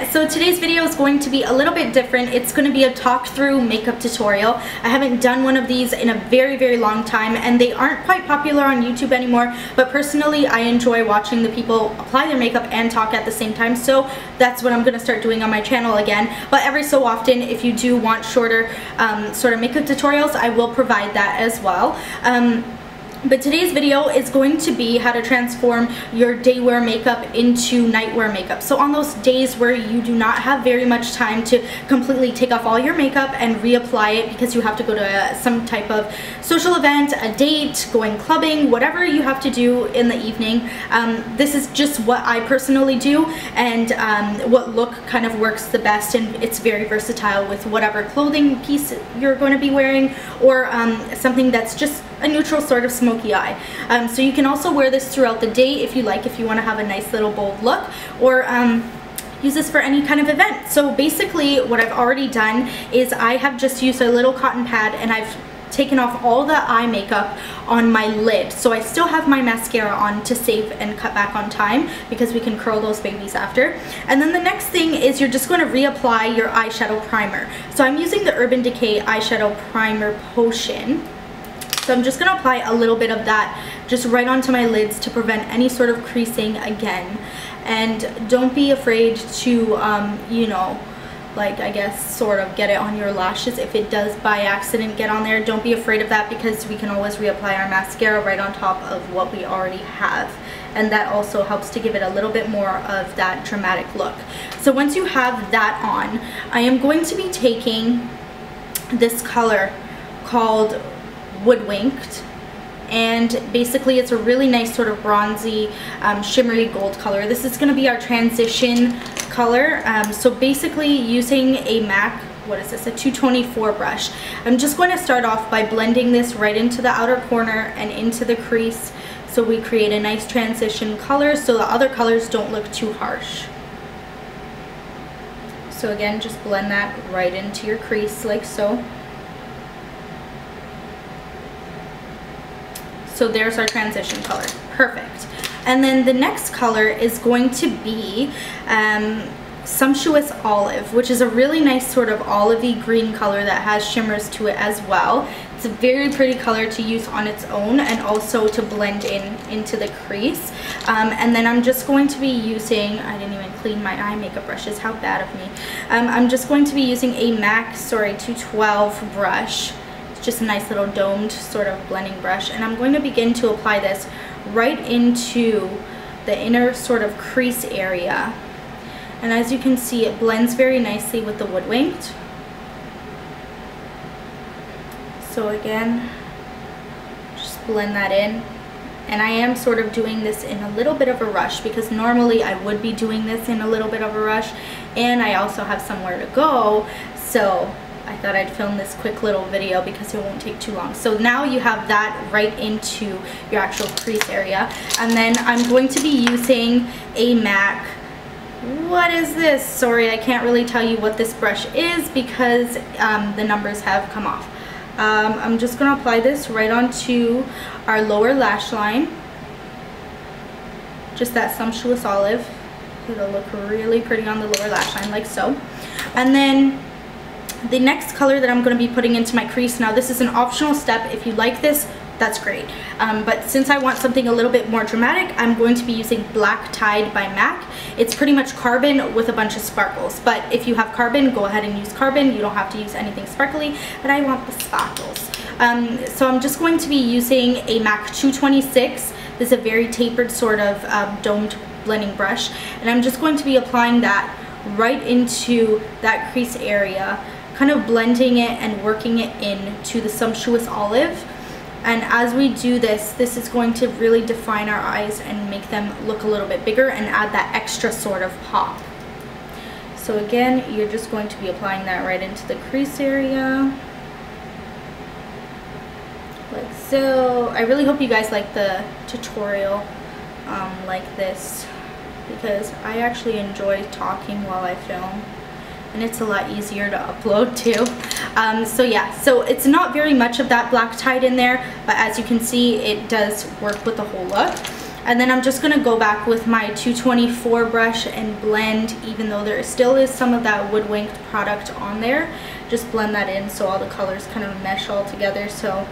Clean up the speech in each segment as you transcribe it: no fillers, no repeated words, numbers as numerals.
So today's video is going to be a little bit different. It's going to be a talk through makeup tutorial. I haven't done one of these in a very long time, and they aren't quite popular on YouTube anymore, but personally I enjoy watching the people apply their makeup and talk at the same time, so that's what I'm going to start doing on my channel again. But every so often, if you do want shorter sort of makeup tutorials, I will provide that as well. But today's video is going to be how to transform your day wear makeup into night wear makeup. So on those days where you do not have very much time to completely take off all your makeup and reapply it because you have to go to some type of social event, a date, going clubbing, whatever you have to do in the evening, this is just what I personally do, and what look kind of works the best, and it's very versatile with whatever clothing piece you're going to be wearing, or something that's just a neutral sort of smoky eye. So you can also wear this throughout the day if you like, if you want to have a nice little bold look, or use this for any kind of event. So basically what I've already done is I have just used a little cotton pad and I've taken off all the eye makeup on my lid. So I still have my mascara on to save and cut back on time because we can curl those babies after. And then the next thing is you're just going to reapply your eyeshadow primer. So I'm using the Urban Decay eyeshadow primer potion. So I'm just going to apply a little bit of that just right onto my lids to prevent any sort of creasing again. And don't be afraid to, you know, like I guess sort of get it on your lashes. If it does by accident get on there, don't be afraid of that because we can always reapply our mascara right on top of what we already have. And that also helps to give it a little bit more of that dramatic look. So once you have that on, I am going to be taking this color called Woodwinked, and basically it's a really nice sort of bronzy shimmery gold color. This is going to be our transition color. So basically using a MAC, what is this, a 224 brush, I'm just going to start off by blending this right into the outer corner and into the crease, so we create a nice transition color so the other colors don't look too harsh. So again, just blend that right into your crease like so. So there's our transition color. Perfect. And then the next color is going to be Sumptuous Olive, which is a really nice sort of olivey green color that has shimmers to it as well. It's a very pretty color to use on its own and also to blend into the crease. And then I'm just going to be using, I didn't even clean my eye makeup brushes, how bad of me. I'm just going to be using a MAC, 212 brush. Just a nice little domed sort of blending brush, and I'm going to begin to apply this right into the inner sort of crease area. And as you can see, it blends very nicely with the Woodwinked. So again, just blend that in. And I am sort of doing this in a little bit of a rush because normally I would be doing this in a little bit of a rush, and I also have somewhere to go, so I thought I'd film this quick little video because it won't take too long. So now you have that right into your actual crease area. And then I'm going to be using a MAC. What is this? Sorry, I can't really tell you what this brush is because the numbers have come off. I'm just going to apply this right onto our lower lash line. Just that Sumptuous Olive. It'll look really pretty on the lower lash line like so. And then the next color that I'm going to be putting into my crease, now this is an optional step. If you like this, that's great. But since I want something a little bit more dramatic, I'm going to be using Black Tide by MAC. It's pretty much carbon with a bunch of sparkles. But if you have carbon, go ahead and use carbon. You don't have to use anything sparkly, but I want the sparkles. So I'm just going to be using a MAC 226. This is a very tapered sort of domed blending brush. And I'm just going to be applying that right into that crease area, kind of blending it and working it into the Sumptuous Olive. And as we do this, this is going to really define our eyes and make them look a little bit bigger and add that extra sort of pop. So again, you're just going to be applying that right into the crease area like so. I really hope you guys like the tutorial like this because I actually enjoy talking while I film, and it's a lot easier to upload too. So yeah, so it's not very much of that Black Tide in there, but as you can see, it does work with the whole look. And then I'm just going to go back with my 224 brush and blend, even though there still is some of that Wood Winked product on there. Just blend that in so all the colors kind of mesh all together. So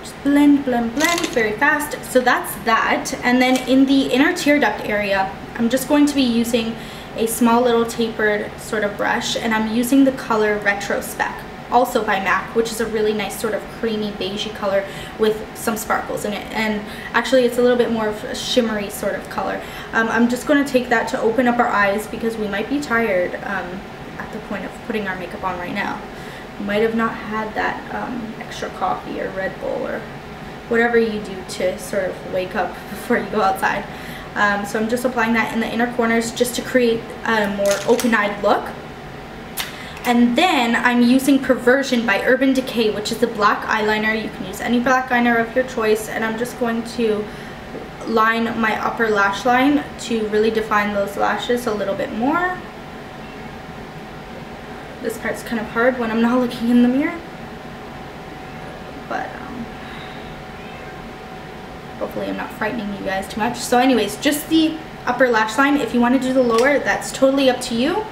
just blend, blend, blend very fast. So that's that. And then in the inner tear duct area, I'm just going to be using a small little tapered sort of brush, and I'm using the color Retro Spec, also by MAC, which is a really nice sort of creamy beigey color with some sparkles in it. And actually it's a little bit more of a shimmery sort of color. I'm just going to take that to open up our eyes because we might be tired at the point of putting our makeup on right now. You might have not had that extra coffee or Red Bull or whatever you do to sort of wake up before you go outside. So I'm just applying that in the inner corners just to create a more open-eyed look. And then I'm using Perversion by Urban Decay, which is a black eyeliner. You can use any black eyeliner of your choice, and I'm just going to line my upper lash line to really define those lashes a little bit more. This part's kind of hard when I'm not looking in the mirror, but hopefully I'm not frightening you guys too much. So anyways, just the upper lash line. If you want to do the lower, that's totally up to you.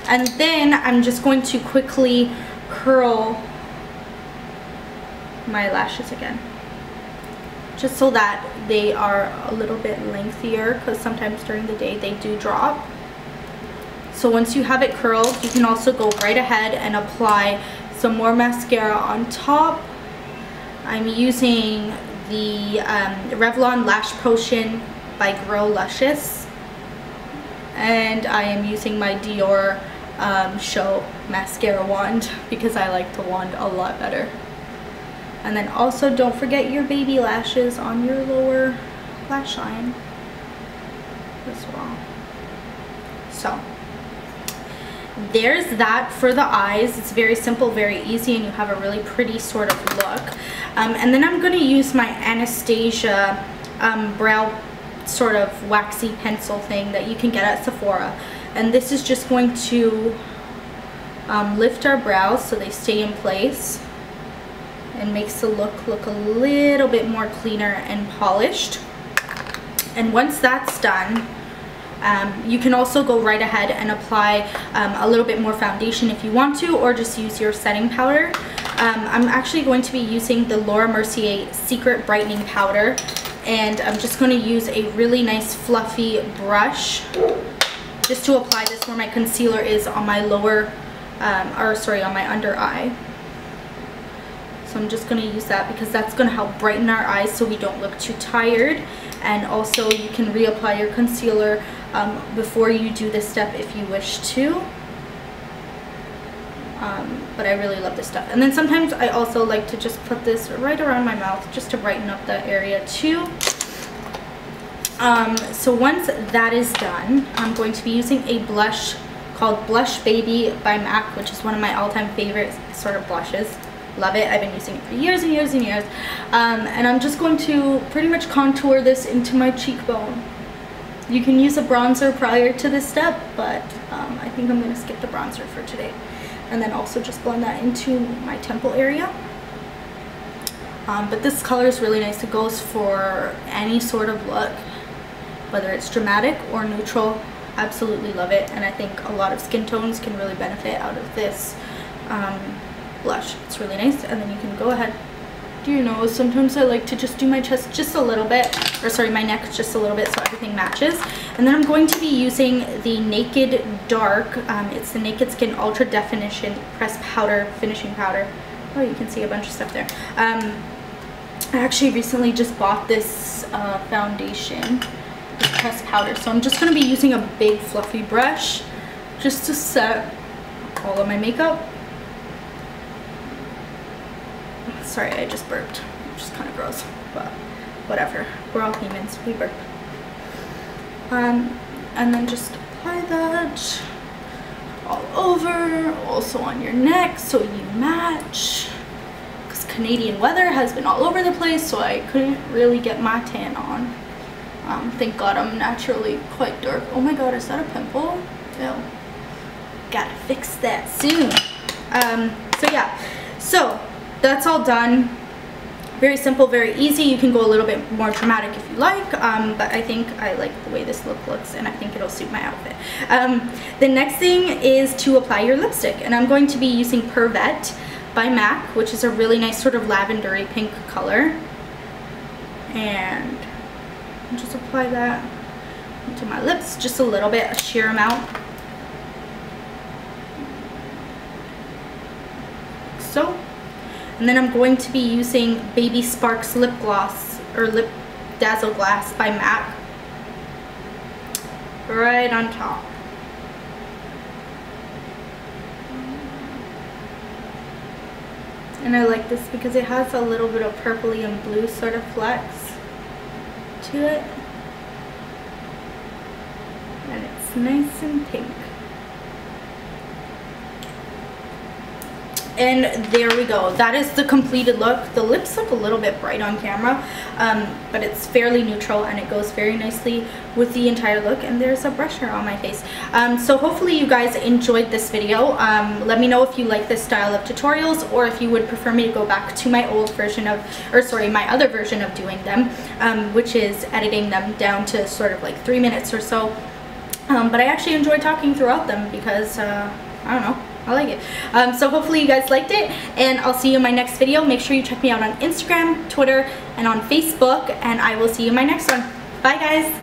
And then I'm just going to quickly curl my lashes again, just so that they are a little bit lengthier, because sometimes during the day they do drop. So once you have it curled, you can also go right ahead and apply some more mascara on top. I'm using the Revlon Lash Potion by Grow Luscious, and I am using my Dior Show mascara wand because I like the wand a lot better. And then also don't forget your baby lashes on your lower lash line as well. So there's that for the eyes. It's very simple, very easy, and you have a really pretty sort of look. And then I'm going to use my Anastasia brow sort of waxy pencil thing that you can get at Sephora. And this is just going to lift our brows so they stay in place and makes the look a little bit more cleaner and polished. And once that's done, you can also go right ahead and apply a little bit more foundation if you want to, or just use your setting powder. I'm actually going to be using the Laura Mercier Secret Brightening Powder, and I'm just going to use a really nice fluffy brush just to apply this where my concealer is on my lower, on my under eye. So I'm just going to use that because that's going to help brighten our eyes so we don't look too tired. And also you can reapply your concealer before you do this step if you wish to. But I really love this stuff. And then sometimes I also like to just put this right around my mouth just to brighten up that area too. So once that is done, I'm going to be using a blush called Blush Baby by MAC, which is one of my all-time favorite sort of blushes. Love it. I've been using it for years and years and years. And I'm just going to pretty much contour this into my cheekbone. You can use a bronzer prior to this step, but I think I'm going to skip the bronzer for today. And then also just blend that into my temple area. But this color is really nice. It goes for any sort of look, whether it's dramatic or neutral. Absolutely love it, and I think a lot of skin tones can really benefit out of this blush. It's really nice. And then you can go ahead, do your nose. Sometimes I like to just do my chest just a little bit, or sorry, my neck just a little bit so everything matches. And then I'm going to be using the Naked Dark, it's the Naked Skin Ultra Definition Pressed Powder Finishing Powder. Oh, you can see a bunch of stuff there. I actually recently just bought this foundation, this pressed powder, so I'm just going to be using a big fluffy brush just to set all of my makeup. Sorry, I just burped, which is kind of gross, but whatever, we're all humans, we burp. And then just apply that all over, also on your neck so you match. Canadian weather has been all over the place, so I couldn't really get my tan on. Thank God I'm naturally quite dark. Oh my God, is that a pimple? Ew. Gotta fix that soon. So yeah, so that's all done. Very simple, very easy. You can go a little bit more dramatic if you like, but I think I like the way this look looks, and I think it'll suit my outfit. The next thing is to apply your lipstick, and I'm going to be using Pervette by MAC, which is a really nice sort of lavendery pink color. And I'll just apply that into my lips, just a little bit, a sheer amount. So. And then I'm going to be using Baby Sparks lip gloss, or lip dazzle glass by MAC, right on top. And I like this because it has a little bit of purpley and blue sort of flecks to it. And it's nice and pink. And there we go. That is the completed look. The lips look a little bit bright on camera, but it's fairly neutral and it goes very nicely with the entire look. And there's a brusher on my face. So hopefully you guys enjoyed this video. Let me know if you like this style of tutorials, or if you would prefer me to go back to my old version of, or sorry, my other version of doing them, which is editing them down to sort of like 3 minutes or so. But I actually enjoy talking throughout them because, I don't know, I like it. So hopefully you guys liked it, and I'll see you in my next video. Make sure you check me out on Instagram, Twitter, and on Facebook, and I will see you in my next one. Bye guys!